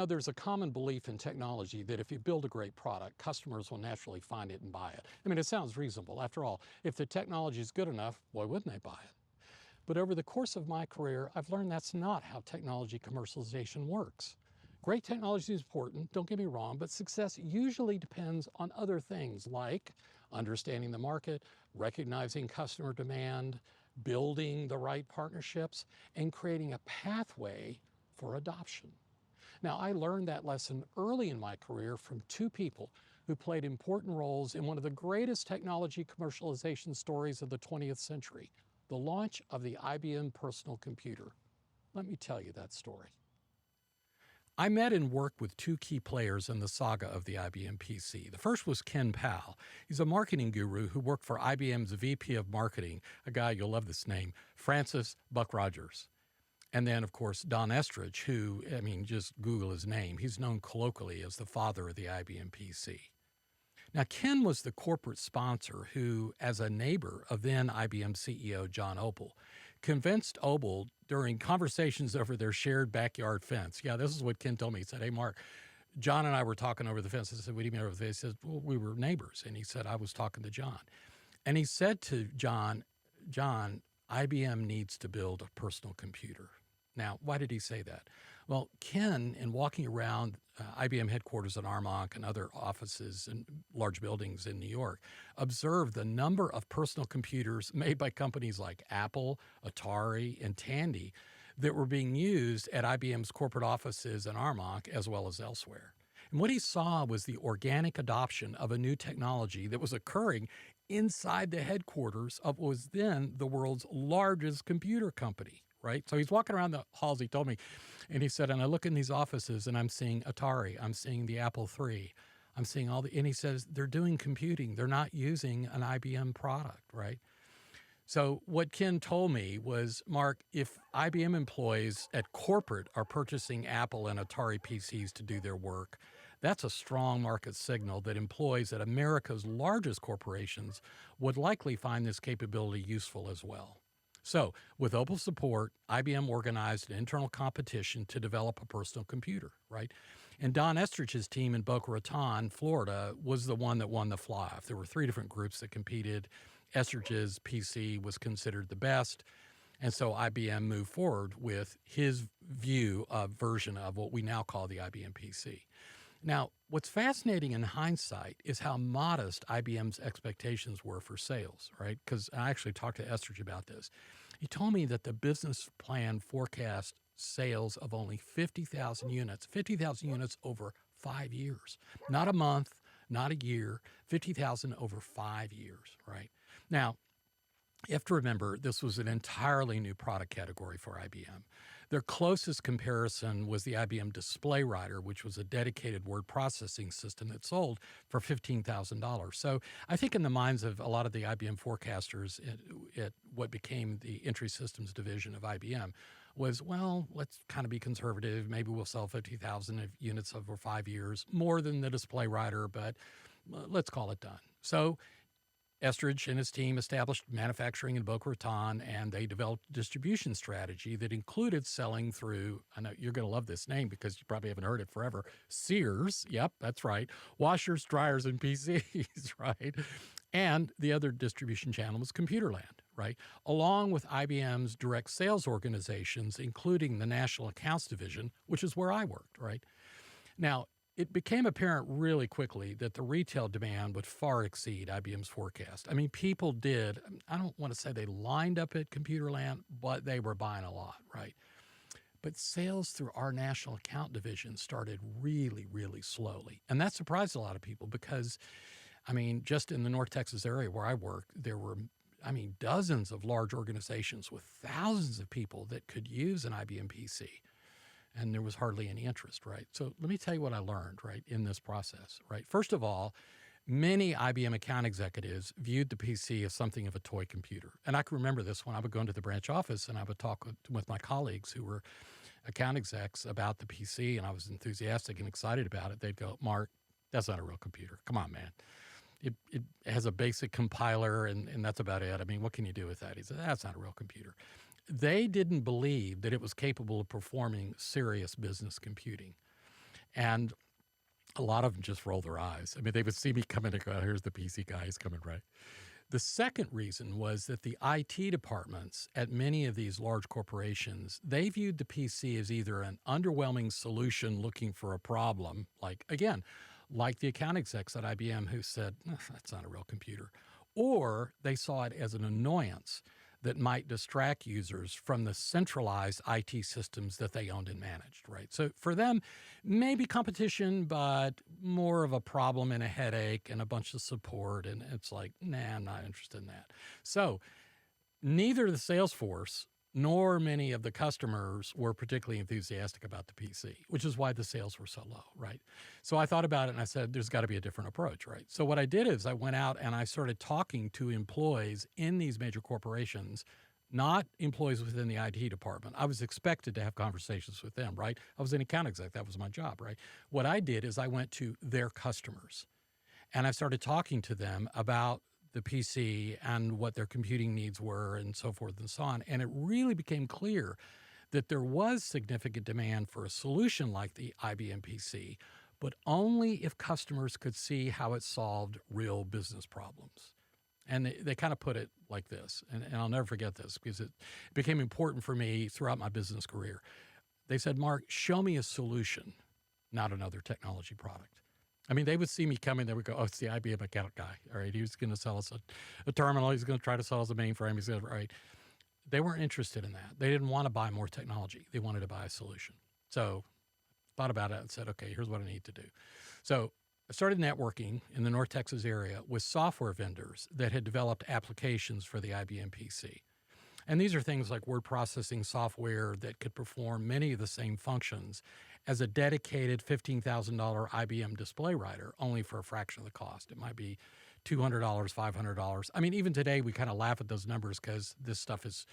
There's a common belief in technology that if you build a great product, customers will naturally find it and buy it. I mean, it sounds reasonable. After all, if the technology is good enough, why wouldn't they buy it? But over the course of my career, I've learned that's not how technology commercialization works. Great technology is important, don't get me wrong, but success usually depends on other things like understanding the market, recognizing customer demand, building the right partnerships, and creating a pathway for adoption. Now, I learned that lesson early in my career from two people who played important roles in one of the greatest technology commercialization stories of the 20th century, the launch of the IBM Personal Computer. Let me tell you that story. I met and worked with two key players in the saga of the IBM PC. The first was Ken Powell. He's a marketing guru who worked for IBM's VP of Marketing, a guy, you'll love this name, Francis Buck Rogers. And then, of course, Don Estridge, who, just Google his name. He's known colloquially as the father of the IBM PC. Now, Ken was the corporate sponsor who, as a neighbor of then IBM CEO John Opel, convinced Opel during conversations over their shared backyard fence. Yeah, this is what Ken told me. He said, "Hey, Mark, John and I were talking over the fence." I said, "What do you mean over the fence?" He said, "Well, we were neighbors." And he said, "I was talking to John." And he said to John, IBM needs to build a personal computer. Now, why did he say that? Well, Ken, in walking around IBM headquarters in Armonk and other offices and large buildings in New York, observed the number of personal computers made by companies like Apple, Atari, and Tandy that were being used at IBM's corporate offices in Armonk as well as elsewhere. And what he saw was the organic adoption of a new technology that was occurring inside the headquarters of what was then the world's largest computer company. Right? So he's walking around the halls, he told me, and he said, and I look in these offices and I'm seeing Atari, I'm seeing the Apple III, I'm seeing and he says, they're doing computing. They're not using an IBM product, right? So what Ken told me was, Mark, if IBM employees at corporate are purchasing Apple and Atari PCs to do their work, that's a strong market signal that employees at America's largest corporations would likely find this capability useful as well. So, with Opel's support, IBM organized an internal competition to develop a personal computer, right? And Don Estridge's team in Boca Raton, Florida, was the one that won the fly-off. There were 3 different groups that competed. Estridge's PC was considered the best, and so IBM moved forward with his version of what we now call the IBM PC. Now, what's fascinating in hindsight is how modest IBM's expectations were for sales, right? Because I actually talked to Estridge about this. He told me that the business plan forecast sales of only 50,000 units over 5 years. Not a month, not a year, 50,000 over 5 years, right? Now, you have to remember, this was an entirely new product category for IBM. Their closest comparison was the IBM Display Writer, which was a dedicated word processing system that sold for $15,000. So I think in the minds of a lot of the IBM forecasters at what became the Entry Systems division of IBM was, well, let's kind of be conservative. Maybe we'll sell 50,000 units over 5 years, more than the Display Writer, but let's call it done. So Estridge and his team established manufacturing in Boca Raton, and they developed a distribution strategy that included selling through, I know you're going to love this name because you probably haven't heard it forever, Sears, yep, that's right, washers, dryers, and PCs, right? And the other distribution channel was Computerland, right? Along with IBM's direct sales organizations, including the National Accounts Division, which is where I worked, right? Now, it became apparent really quickly that the retail demand would far exceed IBM's forecast. I mean, people did, I don't want to say they lined up at Computerland, but they were buying a lot, right? But sales through our national account division started really, really slowly. And that surprised a lot of people because, just in the North Texas area where I work, there were, dozens of large organizations with thousands of people that could use an IBM PC. And there was hardly any interest, right? So let me tell you what I learned, right, in this process, right? First of all, many IBM account executives viewed the PC as something of a toy computer. And I can remember this when I would go into the branch office and I would talk with my colleagues who were account execs about the PC, and I was enthusiastic and excited about it. They'd go, "Mark, that's not a real computer. Come on, man. It has a basic compiler, and that's about it. What can you do with that?" He said, "That's not a real computer." They didn't believe that it was capable of performing serious business computing. And a lot of them just roll their eyes. I mean, they would see me come in and go, "Oh, here's the PC guy, he's coming right." The second reason was that the IT departments at many of these large corporations, they viewed the PC as either an underwhelming solution looking for a problem, like, again, like the account execs at IBM who said, that's not a real computer, or they saw it as an annoyance that might distract users from the centralized IT systems that they owned and managed, right? So for them, maybe competition, but more of a problem and a headache and a bunch of support. And it's like, nah, I'm not interested in that. So neither the sales force nor many of the customers were particularly enthusiastic about the PC, which is why the sales were so low, right? So I thought about it and I said, there's got to be a different approach, right? So what I did is I went out and I started talking to employees in these major corporations, not employees within the IT department. I was expected to have conversations with them, right? I was an account exec. That was my job, right? What I did is I went to their customers and I started talking to them about the PC and what their computing needs were and so forth and so on. And it really became clear that there was significant demand for a solution like the IBM PC, but only if customers could see how it solved real business problems. And they kind of put it like this, and I'll never forget this because it became important for me throughout my business career. They said, "Mark, show me a solution, not another technology product." I mean, they would see me coming, they would go, "Oh, it's the IBM account guy. All right, he was going to sell us a terminal. He's going to try to sell us a mainframe. He's going to," right? They weren't interested in that. They didn't want to buy more technology. They wanted to buy a solution. So I thought about it and said, okay, here's what I need to do. So I started networking in the North Texas area with software vendors that had developed applications for the IBM PC. And these are things like word processing software that could perform many of the same functions as a dedicated $15,000 IBM display writer, only for a fraction of the cost. It might be $200, $500. I mean, even today we kind of laugh at those numbers because this stuff is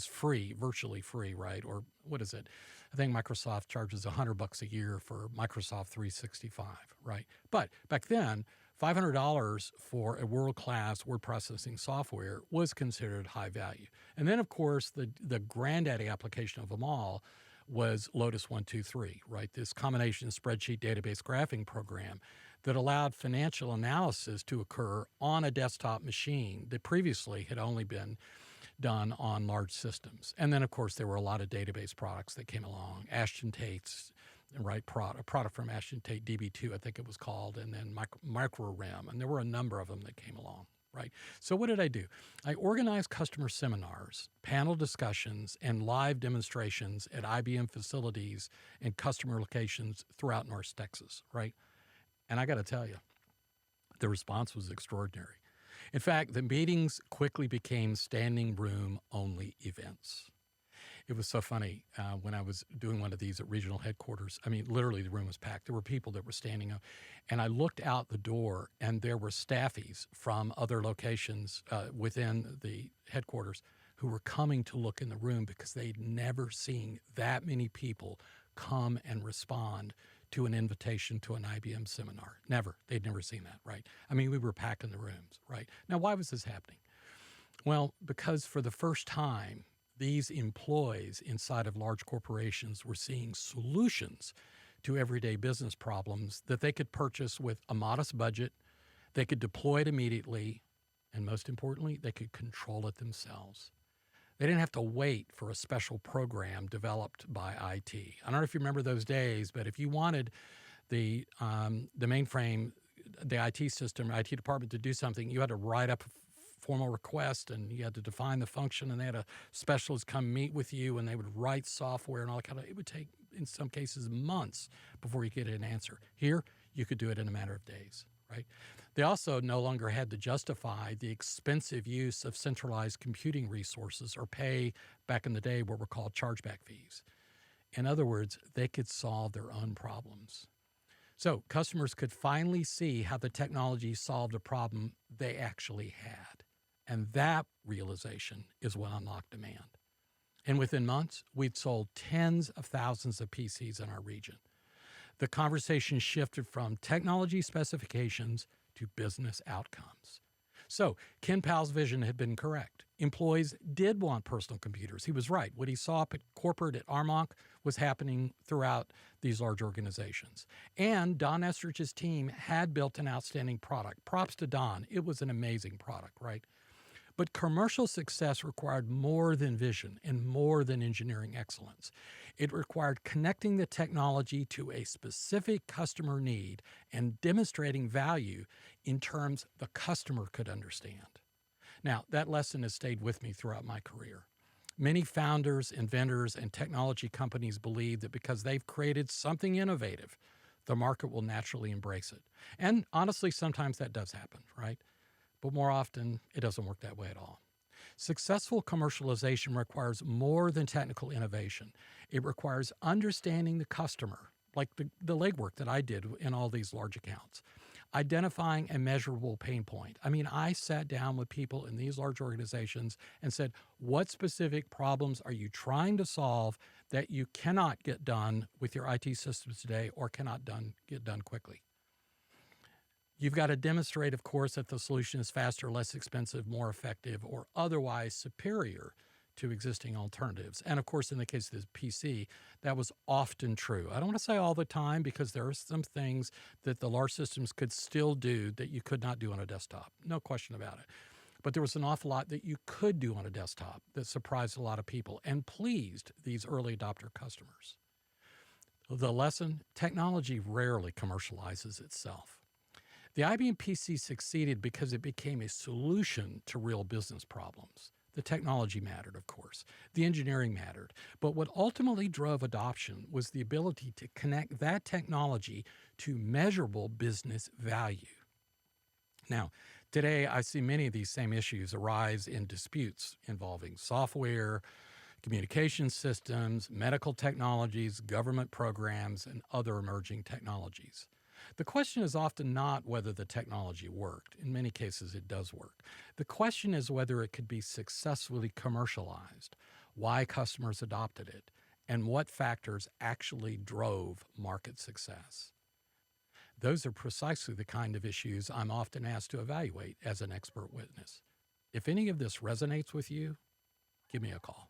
free, virtually free, right? Or what is it? I think Microsoft charges $100 a year for Microsoft 365, right? But back then, $500 for a world-class word processing software was considered high value. And then, of course, the granddaddy application of them all was Lotus 123, right? This combination spreadsheet database graphing program that allowed financial analysis to occur on a desktop machine that previously had only been done on large systems. And then, of course, there were a lot of database products that came along. Ashton Tate's, right, a product from Ashton Tate, DB2, I think it was called, and then MicroRem, and there were a number of them that came along, right? So what did I do? I organized customer seminars, panel discussions, and live demonstrations at IBM facilities and customer locations throughout North Texas, right? And I got to tell you, the response was extraordinary. In fact, the meetings quickly became standing room only events. It was so funny when I was doing one of these at regional headquarters. I mean, literally the room was packed. There were people that were standing up. And I looked out the door and there were staffies from other locations within the headquarters who were coming to look in the room because they'd never seen that many people come and respond to an invitation to an IBM seminar. Never. They'd never seen that, right? I mean, we were packed in the rooms, right? Now, why was this happening? Well, because for the first time, these employees inside of large corporations were seeing solutions to everyday business problems that they could purchase with a modest budget, they could deploy it immediately, and most importantly, they could control it themselves. They didn't have to wait for a special program developed by IT. I don't know if you remember those days, but if you wanted the mainframe, the IT system, IT department to do something, you had to write up a formal request and you had to define the function, and they had a specialist come meet with you and they would write software and all that kind of. It would take, in some cases, months before you get an answer. Here, you could do it in a matter of days, right? They also no longer had to justify the expensive use of centralized computing resources or pay, back in the day, what were called chargeback fees. In other words, they could solve their own problems. So customers could finally see how the technology solved a problem they actually had. And that realization is what unlocked demand. And within months, we'd sold tens of thousands of PCs in our region. The conversation shifted from technology specifications to business outcomes. So Ken Powell's vision had been correct. Employees did want personal computers. He was right. What he saw up at corporate at Armonk was happening throughout these large organizations. And Don Estridge's team had built an outstanding product. Props to Don. It was an amazing product, right? But commercial success required more than vision and more than engineering excellence. It required connecting the technology to a specific customer need and demonstrating value in terms the customer could understand. Now, that lesson has stayed with me throughout my career. Many founders, inventors, and technology companies believe that because they've created something innovative, the market will naturally embrace it. And honestly, sometimes that does happen, right? But more often, it doesn't work that way at all. Successful commercialization requires more than technical innovation. It requires understanding the customer, like the legwork that I did in all these large accounts. Identifying a measurable pain point. I mean, I sat down with people in these large organizations and said, what specific problems are you trying to solve that you cannot get done with your IT systems today or cannot get done quickly? You've got to demonstrate, of course, that the solution is faster, less expensive, more effective, or otherwise superior to existing alternatives. And of course, in the case of the PC, that was often true. I don't want to say all the time because there are some things that the large systems could still do that you could not do on a desktop. No question about it. But there was an awful lot that you could do on a desktop that surprised a lot of people and pleased these early adopter customers. The lesson, technology rarely commercializes itself. The IBM PC succeeded because it became a solution to real business problems. The technology mattered, of course. The engineering mattered. But what ultimately drove adoption was the ability to connect that technology to measurable business value. Now, today I see many of these same issues arise in disputes involving software, communication systems, medical technologies, government programs, and other emerging technologies. The question is often not whether the technology worked. In many cases, it does work. The question is whether it could be successfully commercialized, why customers adopted it, and what factors actually drove market success. Those are precisely the kind of issues I'm often asked to evaluate as an expert witness. If any of this resonates with you, give me a call.